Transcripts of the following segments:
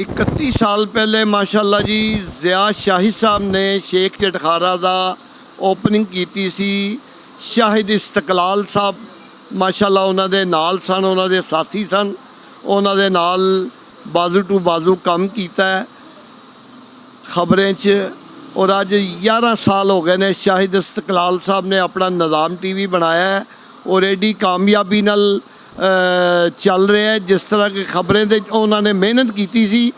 31 ਸਾਲ ਪਹਿਲੇ ਮਾਸ਼ਾਅੱਲਾ ਜੀ ਜ਼ਿਆ ਸ਼ਾਹੀ ਸਾਹਿਬ ਨੇ ਸ਼ੇਖ ਚਟਖਾਰਾ ਦਾ ਓਪਨਿੰਗ ਕੀਤੀ ਸੀ। ਸ਼ਾਹਿਦ ਇਸਤਕਲਾਲ ਸਾਹਿਬ ਮਾਸ਼ਾਅੱਲਾ ਉਹਨਾਂ ਦੇ ਨਾਲ ਸਨ, ਉਹਨਾਂ ਦੇ ਸਾਥੀ ਸਨ, ਉਹਨਾਂ ਦੇ ਨਾਲ ਬਾਜ਼ੂ ਟੂ ਬਾਜ਼ੂ ਕੰਮ ਕੀਤਾ ਖਬਰਾਂ 'ਚ। ਔਰ ਅੱਜ 11 ਸਾਲ ਹੋ ਗਏ ਨੇ ਸ਼ਾਹਿਦ ਇਸਤਕਲਾਲ ਸਾਹਿਬ ਨੇ ਆਪਣਾ ਨਿਜ਼ਾਮ TV ਬਣਾਇਆ ਔਰ ਐਡੀ ਕਾਮਯਾਬੀ ਨਾਲ ਚੱਲ ਰਿਹਾ। ਜਿਸ ਤਰ੍ਹਾਂ ਕਿ ਖਬਰਾਂ ਦੇ ਉਹਨਾਂ ਨੇ ਮਿਹਨਤ ਕੀਤੀ ਸੀ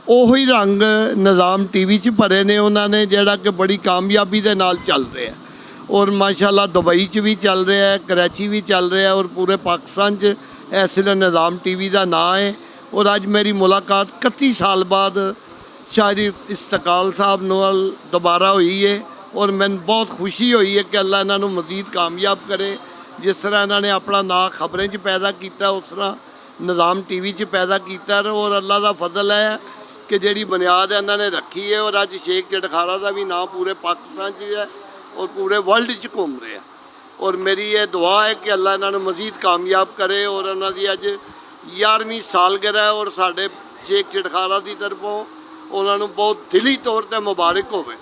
ਉਹੀ ਰੰਗ ਨਿਜ਼ਾਮ TV 'ਚ ਭਰੇ ਨੇ ਉਹਨਾਂ ਨੇ, ਜਿਹੜਾ ਕਿ ਬੜੀ ਕਾਮਯਾਬੀ ਦੇ ਨਾਲ ਚੱਲ ਰਿਹਾ। ਔਰ ਮਾਸ਼ਾਅੱਲਾ ਦੁਬਈ 'ਚ ਵੀ ਚੱਲ ਰਿਹਾ ਹੈ, ਕਰਾਚੀ ਵੀ ਚੱਲ ਰਿਹਾ ਔਰ ਪੂਰੇ ਪਾਕਿਸਤਾਨ 'ਚ ਇਸ ਵੇਲੇ ਨਿਜ਼ਾਮ TV ਦਾ ਨਾਂ ਹੈ। ਔਰ ਅੱਜ ਮੇਰੀ ਮੁਲਾਕਾਤ 31 ਸਾਲ ਬਾਅਦ ਸ਼ਾਹਿਦ ਇਸਤਕਲਾਲ ਸਾਹਿਬ ਨਾਲ ਦੁਬਾਰਾ ਹੋਈ ਹੈ ਔਰ ਮੈਨੂੰ ਬਹੁਤ ਖੁਸ਼ੀ ਹੋਈ ਹੈ ਕਿ ਅੱਲਾ ਇਹਨਾਂ ਨੂੰ ਮਜ਼ੀਦ ਕਾਮਯਾਬ ਕਰੇ। ਜਿਸ ਤਰ੍ਹਾਂ ਇਹਨਾਂ ਨੇ ਆਪਣਾ ਨਾਂ ਖਬਰਾਂ 'ਚ ਪੈਦਾ ਕੀਤਾ ਉਸ ਤਰ੍ਹਾਂ ਨਿਜ਼ਾਮ TV 'ਚ ਪੈਦਾ ਕੀਤਾ ਔਰ ਅੱਲਾ ਦਾ ਫਜ਼ਲ ਹੈ ਕਿ ਜਿਹੜੀ ਬੁਨਿਆਦ ਇਹਨਾਂ ਨੇ ਰੱਖੀ ਹੈ। ਔਰ ਅੱਜ ਸ਼ੇਖ ਚਟਖਾਰਾ ਦਾ ਵੀ ਨਾਂ ਪੂਰੇ ਪਾਕਿਸਤਾਨ 'ਚ ਹੈ ਔਰ ਪੂਰੇ ਵਰਲਡ 'ਚ ਘੁੰਮ ਰਿਹਾ। ਔਰ ਮੇਰੀ ਇਹ ਦੁਆ ਹੈ ਕਿ ਅੱਲਾ ਇਹਨਾਂ ਨੂੰ ਮਜ਼ੀਦ ਕਾਮਯਾਬ ਕਰੇ ਔਰ ਉਹਨਾਂ ਦੀ ਅੱਜ 11ਵੀਂ ਸਾਲਗਿਰਾ ਔਰ ਸਾਡੇ ਸ਼ੇਖ ਚਟਖਾਰਾ ਦੀ ਤਰਫੋਂ ਉਹਨਾਂ ਨੂੰ ਬਹੁਤ ਦਿਲੀ ਤੌਰ 'ਤੇ ਮੁਬਾਰਕ ਹੋਵੇ।